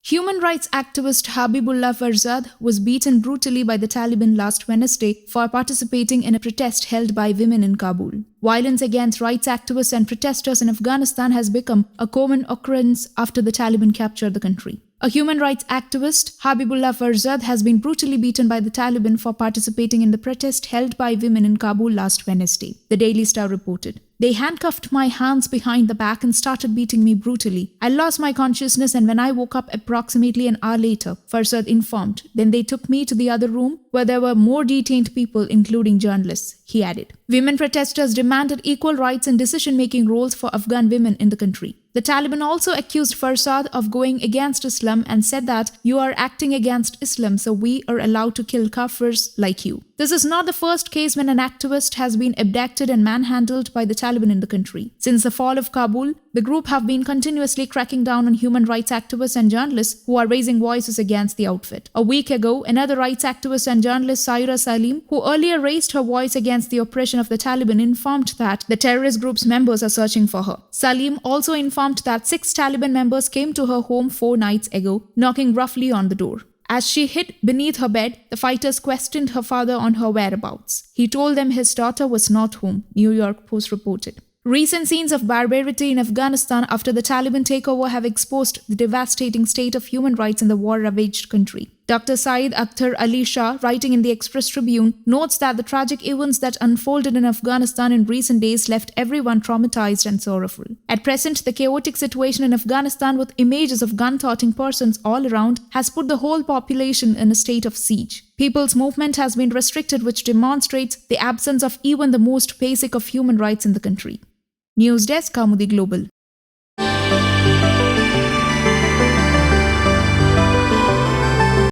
Human rights activist Habibullah Farzad was beaten brutally by the Taliban last Wednesday for participating in a protest held by women in Kabul. Violence against rights activists and protesters in Afghanistan has become a common occurrence after the Taliban captured the country. A human rights activist, Habibullah Farzad, has been brutally beaten by the Taliban for participating in the protest held by women in Kabul last Wednesday, the Daily Star reported. They handcuffed my hands behind the back and started beating me brutally. I lost my consciousness and when I woke up approximately an hour later, Farzad informed. Then they took me to the other room where there were more detained people, including journalists, he added. Women protesters demanded equal rights and decision-making roles for Afghan women in the country. The Taliban also accused Farzad of going against Islam and said that you are acting against Islam, so we are allowed to kill kafirs like you. This is not the first case when an activist has been abducted and manhandled by the Taliban in the country. Since the fall of Kabul, the group have been continuously cracking down on human rights activists and journalists who are raising voices against the outfit. A week ago, another rights activist and journalist Saira Salim, who earlier raised her voice against the oppression of the Taliban, informed that the terrorist group's members are searching for her. Salim also informed that 6 Taliban members came to her home 4 nights ago, knocking roughly on the door. As she hid beneath her bed, the fighters questioned her father on her whereabouts. He told them his daughter was not home, New York Post reported. Recent scenes of barbarity in Afghanistan after the Taliban takeover have exposed the devastating state of human rights in the war-ravaged country. Dr. Saeed Akhtar Ali Shah, writing in the Express Tribune, notes that the tragic events that unfolded in Afghanistan in recent days left everyone traumatized and sorrowful. At present, the chaotic situation in Afghanistan with images of gun-toting persons all around has put the whole population in a state of siege. People's movement has been restricted, which demonstrates the absence of even the most basic of human rights in the country. News Desk, Kaumudy Global.